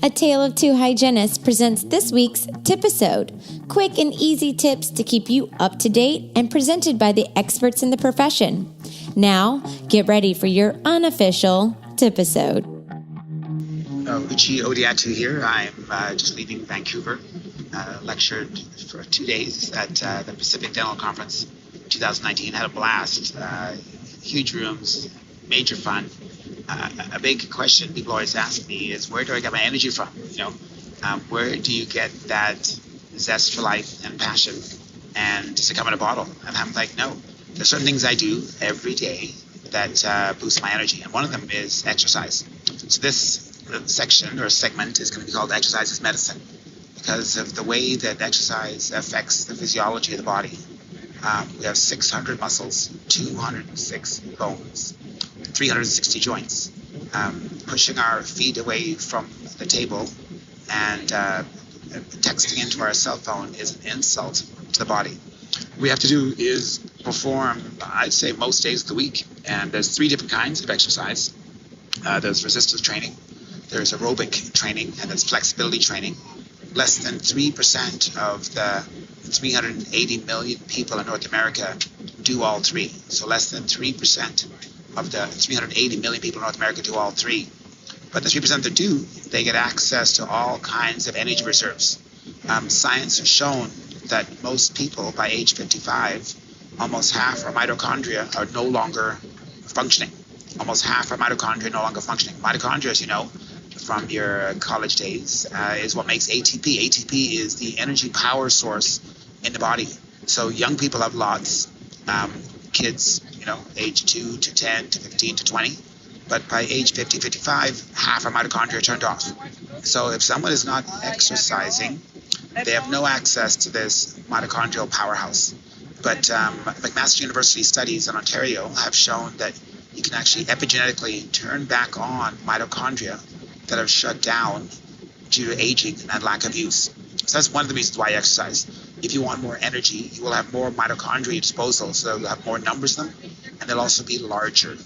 A Tale of Two Hygienists presents this week's TIPisode, quick and easy tips to keep you up to date and presented by the experts in the profession. Now, get ready for your unofficial TIPisode. Uche Odiatu here. I'm just leaving Vancouver. Lectured for 2 days at the Pacific Dental Conference 2019. Had a blast. Huge rooms, major fun. A big question people always ask me is, where do I get my energy from? Where do you get that zest for life and passion? And does it come in a bottle? And I'm like, no. There's certain things I do every day that boost my energy, and one of them is exercise. So this section or segment is going to be called Exercise is Medicine, because of the way that exercise affects the physiology of the body. We have 600 muscles, 206 bones, 360 joints. Pushing our feet away from the table and texting into our cell phone is an insult to the body. What we have to do is perform, I'd say, most days of the week. And there's 3 different kinds of exercise. There's resistance training, there's aerobic training, and there's flexibility training. Less than 3% of the 380 million people in North America do all 3. So less than 3% of the 380 million people in North America do all 3. But the 3% that do, they get access to all kinds of energy reserves. Science has shown that most people by age 55, almost half our mitochondria are no longer functioning. Almost half our mitochondria are no longer functioning. Mitochondria, as you know from your college days, is what makes ATP. ATP is the energy power source in the body. So young people have lots. Kids, age 2 to 10 to 15 to 20. But by age 50, 55, half our mitochondria are turned off. So if someone is not exercising, they have no access to this mitochondrial powerhouse. But McMaster University studies in Ontario have shown that you can actually epigenetically turn back on mitochondria that have shut down due to aging and lack of use. So that's one of the reasons why I exercise. If you want more energy, you will have more mitochondria at your disposal, so you'll have more numbers of them, and they'll also be larger.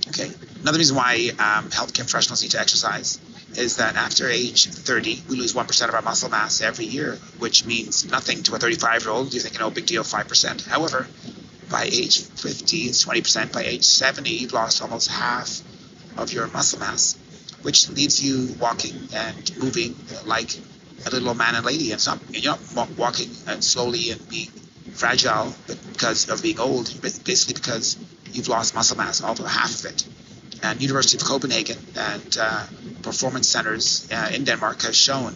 Okay. Another reason why healthcare professionals need to exercise is that after age 30, we lose 1% of our muscle mass every year, which means nothing to a 35-year-old. You're thinking, big deal, 5%. However, by age 50, it's 20%. By age 70, you've lost almost half of your muscle mass, which leaves you walking and moving like a little old man and lady. And you're not walking and slowly and being fragile because of being old, but basically because you've lost muscle mass, although half of it. And University of Copenhagen and performance centers in Denmark has shown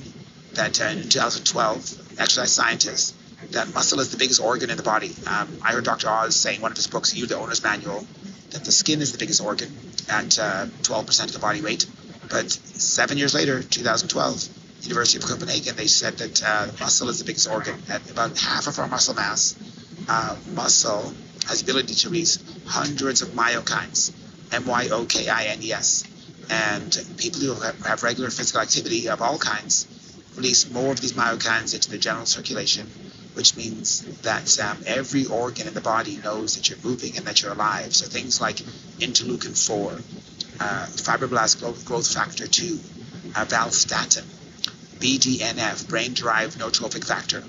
that in 2012, exercise scientists, that muscle is the biggest organ in the body. I heard Dr. Oz say in one of his books, You, the Owner's Manual, that the skin is the biggest organ at 12% of the body weight. But 7 years later, 2012, University of Copenhagen, they said that muscle is the biggest organ. At about half of our muscle mass, muscle has the ability to release hundreds of myokines, myokines. And people who have regular physical activity of all kinds release more of these myokines into the general circulation, which means that every organ in the body knows that you're moving and that you're alive. So things like interleukin 4, fibroblast growth factor 2, valstatin, BDNF, brain-derived neurotrophic factor,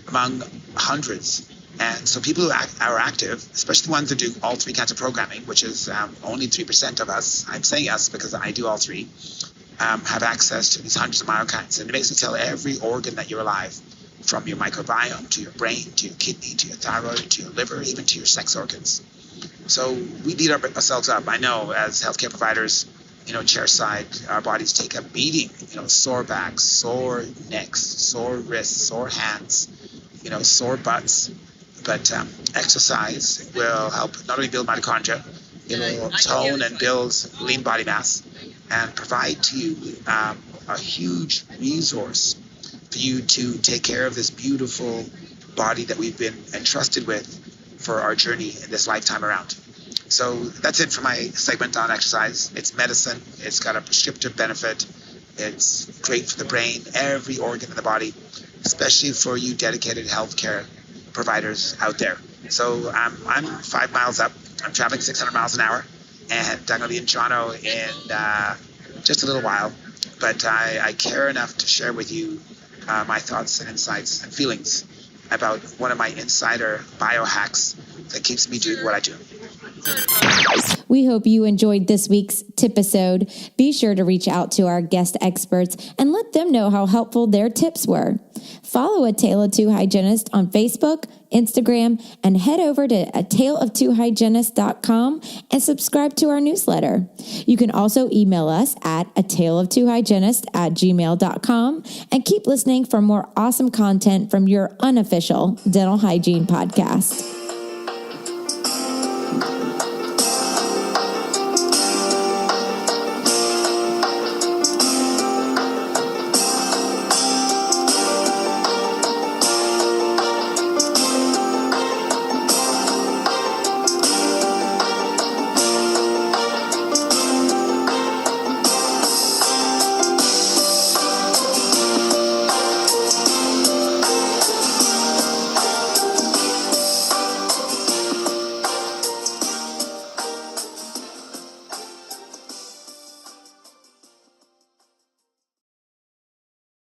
among hundreds. And so people who are active, especially the ones that do all 3 kinds of programming, which is only 3% of us, I'm saying us because I do all 3, have access to these hundreds of myokines. And it basically tell every organ that you're alive, from your microbiome to your brain, to your kidney, to your thyroid, to your liver, even to your sex organs. So we beat ourselves up. I know as healthcare providers, chairside, our bodies take a beating, sore backs, sore necks, sore wrists, sore hands, sore butts. But exercise will help not only build mitochondria, it will tone and build lean body mass and provide to you a huge resource for you to take care of this beautiful body that we've been entrusted with for our journey in this lifetime around. So that's it for my segment on exercise. It's medicine. It's got a prescriptive benefit. It's great for the brain, every organ in the body, especially for you dedicated healthcare providers out there. So I'm 5 miles up. I'm traveling 600 miles an hour, and I'm going to be in Toronto in just a little while, but I care enough to share with you my thoughts and insights and feelings about one of my insider biohacks that keeps me doing what I do. We hope you enjoyed this week's TIPisode. Be sure to reach out to our guest experts and let them know how helpful their tips were. Follow A Tale of Two Hygienists on Facebook, Instagram, and head over to ataleoftwohygienists.com and subscribe to our newsletter. You can also email us at ataleoftwohygienists@gmail.com and keep listening for more awesome content from your unofficial dental hygiene podcast.